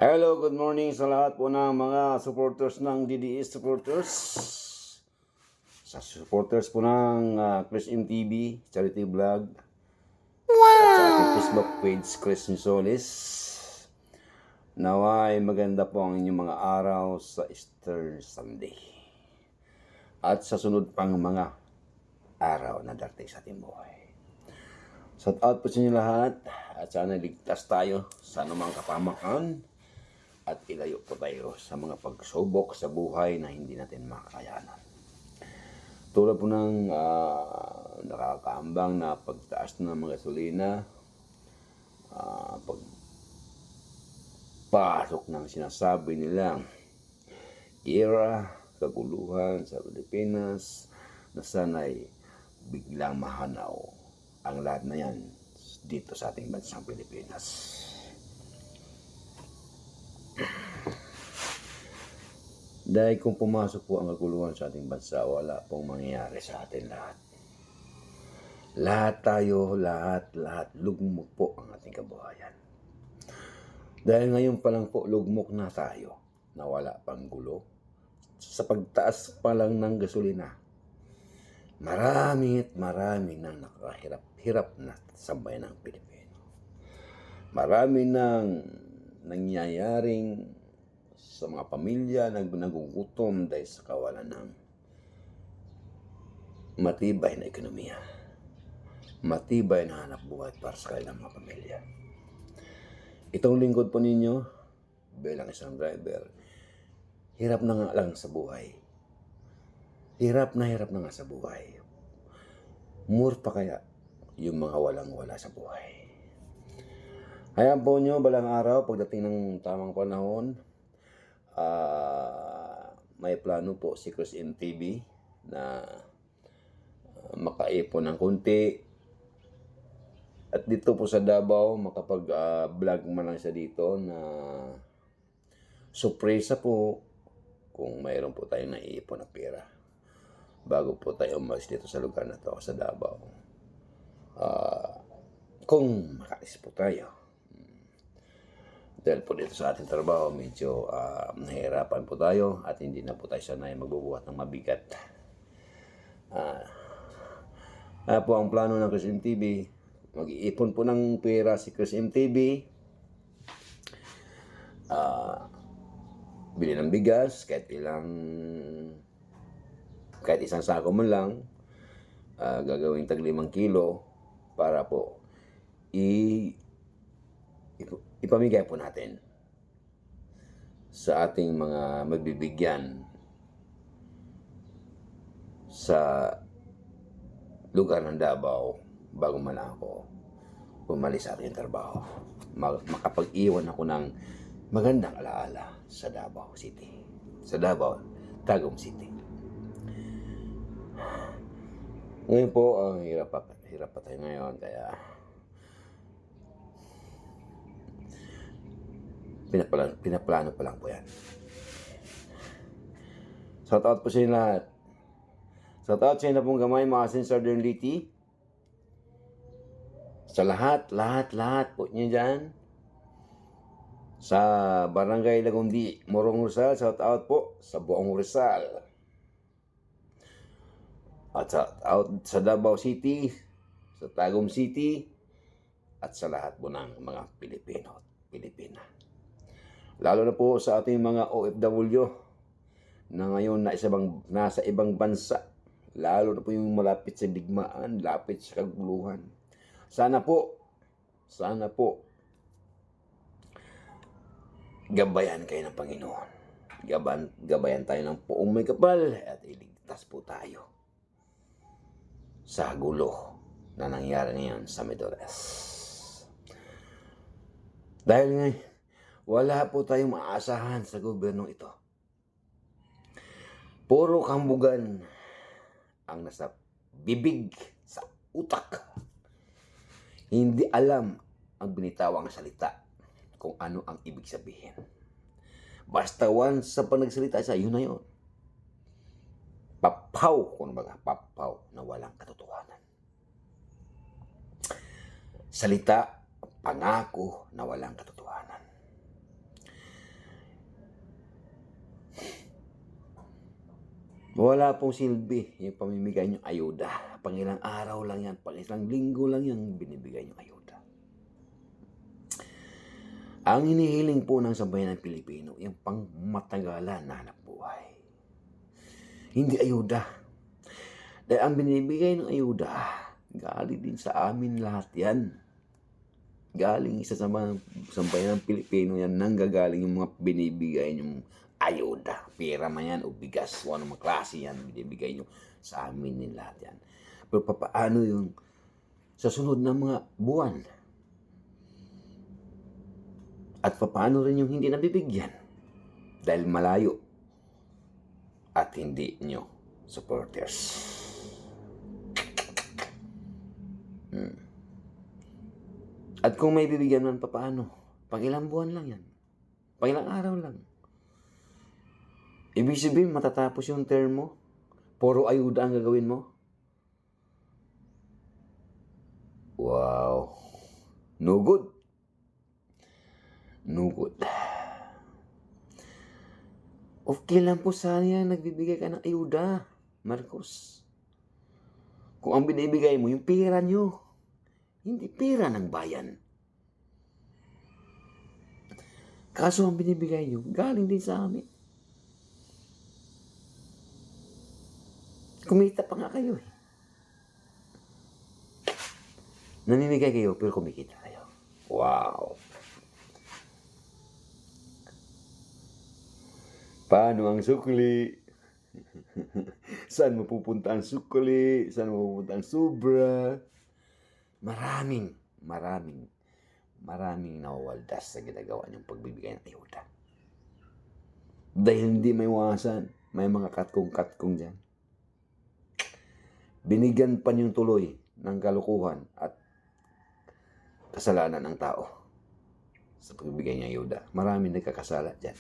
Hello, good morning sa lahat po ng mga supporters ng DDS supporters. Sa supporters po ng Chris MTV, Charity Vlog. At sa ating Facebook page, Chris Misolis. Naway maganda po ang inyong mga araw sa Easter Sunday. At sa sunod pang mga araw na darating sa ating buhay. Shout out po sa inyo lahat. At sana ligtas tayo sa anumang kapamakan. At ilayo po tayo sa mga pagsubok sa buhay na hindi natin makakayanan. Tulad po ng nakakaambang na pagtaas ng mga gasolina, pagpasok ng sinasabi nilang era, kaguluhan sa Pilipinas, na sana'y biglang mahanaw ang lahat na yan dito sa ating bansang Pilipinas. Dahil kung pumasok po ang kaguluhan sa ating bansa, wala pong mangyayari sa atin lahat. Lahat, lugmok po ang ating kabuhayan. Dahil ngayon pa lang po, lugmok na tayo na wala pang gulo. Sa pagtaas pa lang ng gasolina, marami nang nakahirap na sa bayan ng Pilipino. Marami nang nangyayaring sa mga pamilya na nagugutom dahil sa kawalan ng matibay na ekonomiya, matibay na hanap buhay para sa kanilang mga pamilya. Itong lingkod po ninyo, bilang isang driver, hirap na nga lang sa buhay. Hirap na nga sa buhay. More pa kaya yung mga walang-wala sa buhay. Hayaan po nyo, balang araw, pagdating ng tamang panahon, may plano po si Chris MTV na makaipon ng kunti. At dito po sa Davao, makapag-vlog man lang siya dito na surpresa po kung mayroon po tayong naiipon na pera bago po tayo umalis dito sa lugar na to, sa Davao. Kung makaalis po tayo. Dahil po dito sa ating trabaho, medyo nahihirapan po tayo at hindi na po tayo sanay magbubuhat ng mabigat. Po ang plano ng Chris MTV, mag-iipon po ng pera si Chris MTV, bili ng bigas, kahit isang sako man lang, gagawing tag 5 kilo para po ipamigay po natin sa ating mga mabibigyan sa lugar ng Davao bago man ako pumalis sa ating trabaho. Makapag-iwan ako ng magandang alaala sa Davao City. Sa Davao, Tagum City. Ngayon po, hirap pa tayo ngayon, kaya pinaplano pa lang po yan. Shout out po sa inyo lahat. Shout out sa inyo na pong gamay, mga Southern Liti. Sa lahat po nyo dyan. Sa Barangay Lagundi, Morong Rizal, shout out po sa buong Rizal. At shout out sa Davao City, sa Tagum City, at sa lahat po ng mga Pilipina. Lalo na po sa ating mga OFW na ngayon nasa ibang bansa. Lalo na po yung malapit sa digmaan, lapit sa kaguluhan. Sana po, gabayan kayo ng Panginoon. Gabayan tayo ng poong may kapal at iligtas po tayo sa gulo na nangyari ngayon sa Middle East. Dahil ngayon, wala po tayong maasahan sa gobyernong ito. Puro kambugan ang nasa bibig, sa utak. Hindi alam ang binitawang salita kung ano ang ibig sabihin. Basta once sa panagsalita siya, yun na yun. Papaw na walang katotohanan. Salita, pangako na walang katotohanan. Wala pong silbi yung pamimigay niyong ayuda. Pang ilang araw lang yan, pang isang linggo lang yan binibigay niyong ayuda. Ang hinihiling po ng sambayan ng Pilipino, yung pang matagalan na hanap buhay. Hindi ayuda. Dahil ang binibigay ng ayuda, galing din sa amin lahat yan. Galing isa sa mga sambayan ng Pilipino yan, nanggagaling yung mga binibigay niyong ayuda. Pera man yan o bigas, o anong klase yan, binibigay niyo sa amin din lahat yan. Pero papaano yung sa sunod na mga buwan? At papaano rin yung hindi nabibigyan? Dahil malayo at hindi nyo supporters. At kung may bibigyan man, papaano? Pang ilang buwan lang yan. Pang ilang araw lang. Ibig sabihin, matatapos yung term mo, puro ayuda ang gagawin mo. Wow. No good. No good. Okay lang po sana yan, nagbibigay ka ng ayuda, Marcos. Kung ang binibigay mo, yung pera nyo, hindi pera ng bayan. Kaso ang binibigay nyo, galing din sa amin. Kumita pa nga kayo eh. Namimigay kayo, pero kumikita kayo. Wow. Paano ang sukli? Saan mapupunta ang sukli? Saan mapupunta ang sobra? Maraming nawawaldas sa ginagawa niyong pagbibigay ng ayuda. Dahil hindi may iwasan, may mga katkong-katkong dyan. Binigyan pa niyong tuloy ng kalukuhan at kasalanan ng tao sa pagbibigay ng ayuda. Maraming nagkakasala dyan.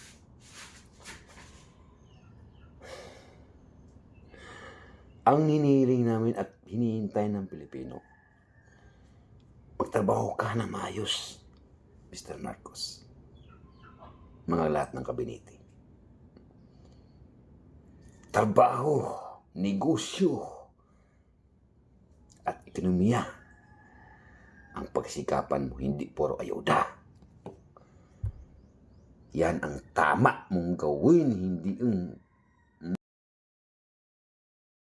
Ang hinihiling namin at hinihintay ng Pilipino, magtrabaho ka na maayos, Mr. Marcos. Mga lahat ng kabinete. Trabaho, negosyo, at ekonomiya ang pagsikapan mo, hindi puro ayuda. Yan ang tama mong gawin, hindi yung